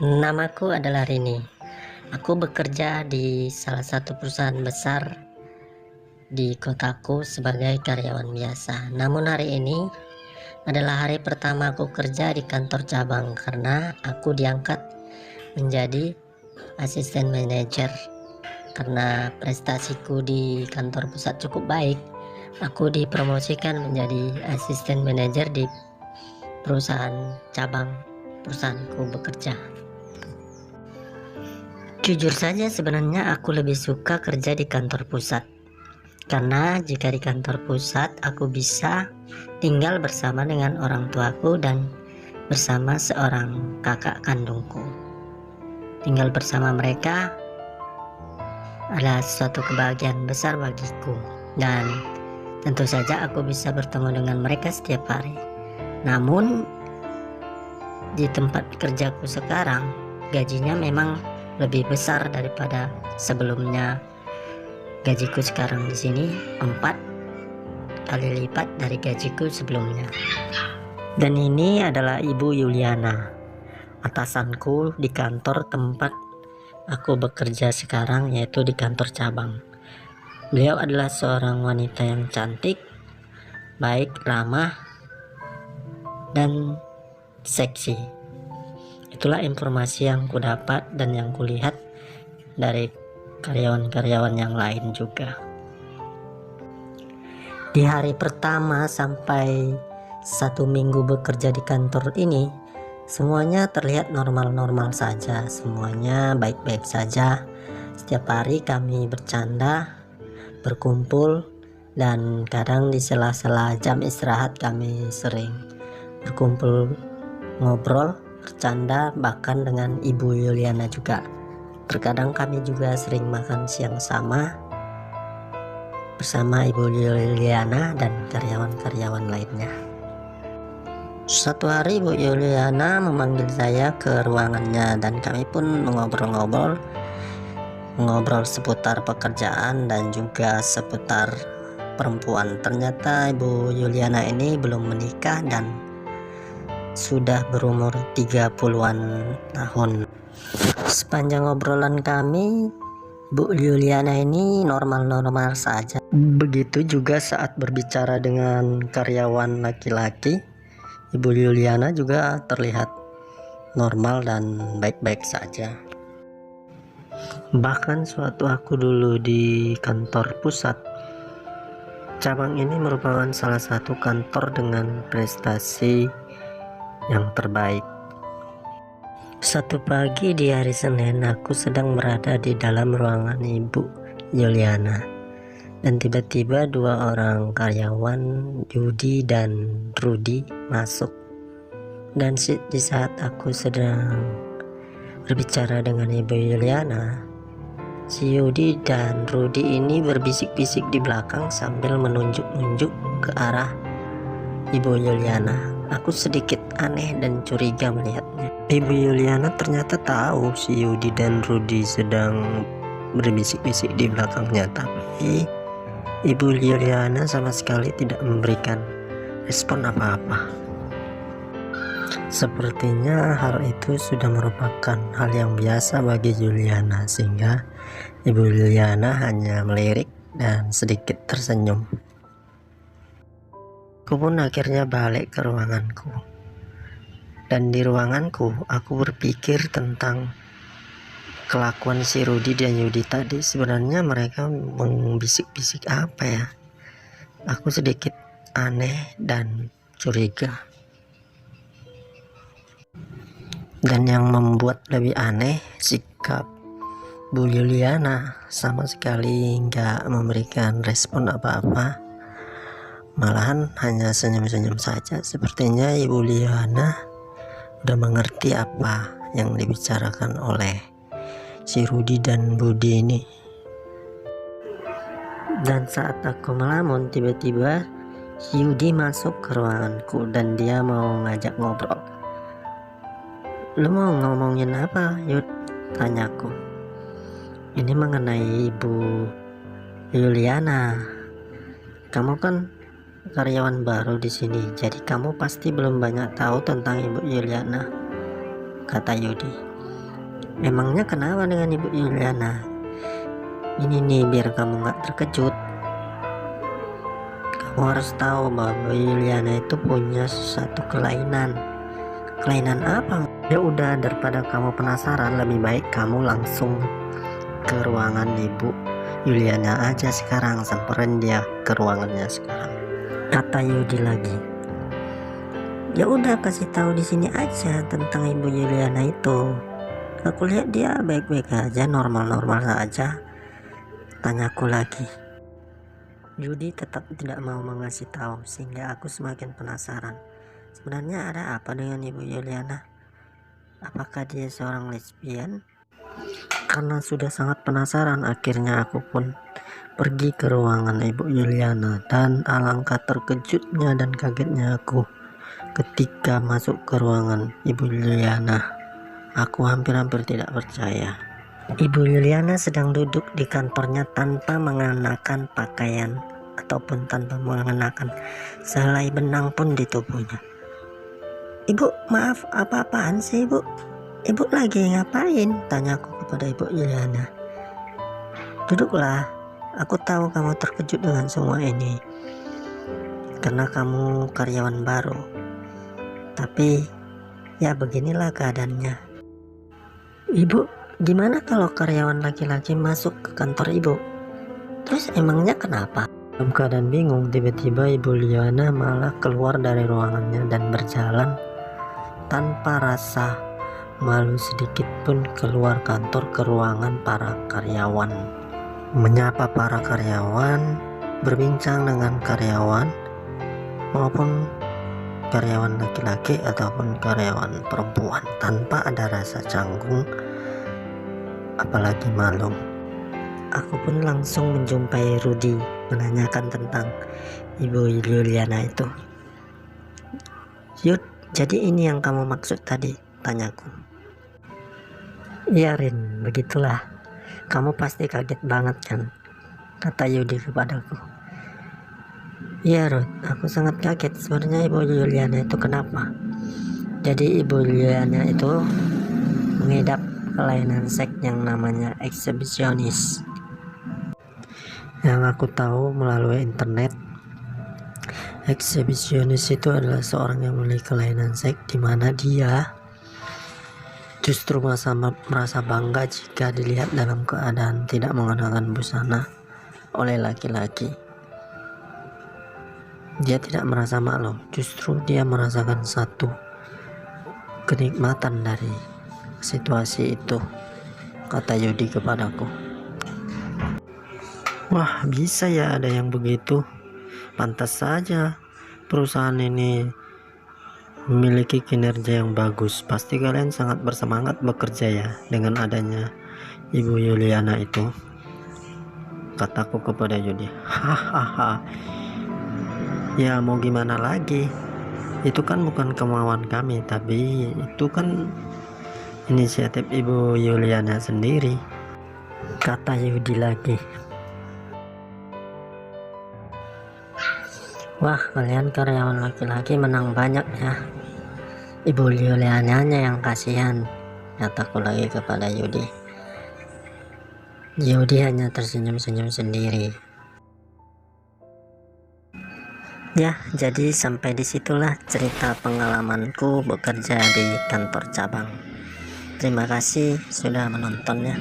Namaku adalah Rini. Aku bekerja di salah satu perusahaan besar di kotaku sebagai karyawan biasa. Namun hari ini adalah hari pertama aku kerja di kantor cabang karena aku diangkat menjadi asisten manajer. Karena prestasiku di kantor pusat cukup baik, aku dipromosikan menjadi asisten manajer di perusahaan cabang perusahaanku bekerja. Jujur saja sebenarnya aku lebih suka kerja di kantor pusat, karena jika di kantor pusat aku bisa tinggal bersama dengan orang tuaku dan bersama seorang kakak kandungku. Tinggal bersama mereka adalah suatu kebahagiaan besar bagiku, dan tentu saja aku bisa bertemu dengan mereka setiap hari. Namun di tempat kerjaku sekarang gajinya memang lebih besar daripada sebelumnya. Gajiku sekarang di sini 4 kali lipat dari gajiku sebelumnya. Dan ini adalah Ibu Yuliana, atasanku di kantor tempat aku bekerja sekarang, yaitu di kantor cabang. Beliau adalah seorang wanita yang cantik, baik, ramah, dan seksi. Itulah informasi yang ku dapat dan yang kulihat dari karyawan-karyawan yang lain juga. Di hari pertama sampai 1 minggu bekerja di kantor ini, semuanya terlihat normal-normal saja, semuanya baik-baik saja. Setiap hari kami bercanda, berkumpul, dan kadang di sela-sela jam istirahat kami sering berkumpul, ngobrol, bercanda, bahkan dengan Ibu Yuliana juga. Terkadang kami juga sering makan siang sama bersama Ibu Yuliana dan karyawan-karyawan lainnya. Suatu hari Ibu Yuliana memanggil saya ke ruangannya dan kami pun mengobrol-ngobrol seputar pekerjaan dan juga seputar perempuan. Ternyata Ibu Yuliana ini belum menikah dan sudah berumur 30-an tahun. Sepanjang obrolan kami, Bu Yuliana ini normal-normal saja. Begitu juga saat berbicara dengan karyawan laki-laki, Ibu Yuliana juga terlihat normal dan baik-baik saja. Bahkan suatu aku dulu di kantor pusat, cabang ini merupakan salah satu kantor dengan prestasi yang terbaik. Satu pagi di hari Senin, aku sedang berada di dalam ruangan Ibu Yuliana, dan tiba-tiba 2 orang karyawan, Yudi dan Rudi, masuk. Dan di saat aku sedang berbicara dengan Ibu Yuliana, si Yudi dan Rudi ini berbisik-bisik di belakang sambil menunjuk-nunjuk ke arah Ibu Yuliana. Aku sedikit aneh dan curiga melihatnya. Ibu Yuliana ternyata tahu si Yudi dan Rudi sedang berbisik-bisik di belakangnya, tapi Ibu Yuliana sama sekali tidak memberikan respon apa-apa. Sepertinya hal itu sudah merupakan hal yang biasa bagi Yuliana, sehingga Ibu Yuliana hanya melirik dan sedikit tersenyum. Aku pun akhirnya balik ke ruanganku, dan di ruanganku aku berpikir tentang kelakuan si Rudi dan Yudi tadi. Sebenarnya mereka membisik-bisik apa ya? Aku sedikit aneh dan curiga. Dan yang membuat lebih aneh, sikap Bu Yuliana sama sekali nggak memberikan respon apa-apa. Malahan hanya senyum-senyum saja. Sepertinya Ibu Yuliana udah mengerti apa yang dibicarakan oleh si Rudi dan Budi ini. Dan saat aku melamun, tiba-tiba si Yudi masuk ke ruanganku dan dia mau ngajak ngobrol. "Lu mau ngomongin apa, Yud?" tanyaku. "Ini mengenai Ibu Yuliana. Kamu kan karyawan baru di sini, jadi kamu pasti belum banyak tahu tentang Ibu Yuliana," kata Yudi. Emangnya kenapa dengan Ibu Yuliana? Ini nih biar kamu nggak terkejut. Kamu harus tahu bahwa Bu Yuliana itu punya satu kelainan. Kelainan apa? Ya udah, daripada kamu penasaran, lebih baik kamu langsung ke ruangan Ibu Yuliana aja sekarang. Samperin dia ke ruangannya sekarang, kata Yudi lagi. Ya udah, kasih tahu di sini aja tentang Ibu Yuliana itu. Aku lihat dia baik-baik aja, normal-normal saja. Tanyaku lagi. Yudi tetap tidak mau mengasih tahu, sehingga aku semakin penasaran. Sebenarnya ada apa dengan Ibu Yuliana? Apakah dia seorang lesbian? Karena sudah sangat penasaran, akhirnya aku pun pergi ke ruangan Ibu Yuliana. Dan alangkah terkejutnya dan kagetnya aku ketika masuk ke ruangan Ibu Yuliana. Aku hampir-hampir tidak percaya. Ibu Yuliana sedang duduk di kantornya tanpa mengenakan pakaian ataupun tanpa mengenakan sehelai benang pun di tubuhnya. Ibu, maaf, apa-apaan sih Ibu? Ibu lagi ngapain? Tanyaku kepada Ibu Yuliana. Duduklah, aku tahu kamu terkejut dengan semua ini karena kamu karyawan baru. Tapi ya beginilah keadaannya. Ibu, gimana kalau karyawan laki-laki masuk ke kantor Ibu? Terus emangnya kenapa? Dalam keadaan bingung, tiba-tiba Ibu Yuliana malah keluar dari ruangannya dan berjalan tanpa rasa malu sedikit pun keluar kantor ke ruangan para karyawan. Menyapa para karyawan, berbincang dengan karyawan maupun karyawan laki-laki ataupun karyawan perempuan tanpa ada rasa canggung apalagi malu. Aku pun langsung menjumpai Rudy, menanyakan tentang Ibu Yuliana itu. Yud, jadi ini yang kamu maksud tadi? Tanyaku. Iya Rin, begitulah. Kamu pasti kaget banget kan? Kata Yudi kepadaku. Iya Ruth, aku sangat kaget. Sebenarnya Ibu Yuliana itu kenapa? Jadi Ibu Yuliana itu mengidap kelainan seks yang namanya eksibisionis. Yang aku tahu melalui internet, eksibisionis itu adalah seorang yang memiliki kelainan seks di mana dia justru merasa bangga jika dilihat dalam keadaan tidak mengenakan busana oleh laki-laki. Dia tidak merasa malu, justru dia merasakan satu kenikmatan dari situasi itu, kata Yudi kepadaku. Wah, bisa ya ada yang begitu. Pantas saja perusahaan ini memiliki kinerja yang bagus. Pasti kalian sangat bersemangat bekerja ya dengan adanya Ibu Yuliana itu, kataku kepada Yudi. Hahaha. Ya mau gimana lagi, itu kan bukan kemauan kami, tapi itu kan inisiatif Ibu Yuliana sendiri, kata Yudi lagi. Wah, kalian karyawan laki-laki menang banyak ya. Ibu Yuliananya yang kasihan, kataku lagi kepada Yudi. Yudi hanya tersenyum-senyum sendiri. Ya, jadi sampai disitulah cerita pengalamanku bekerja di kantor cabang. Terima kasih sudah menontonnya.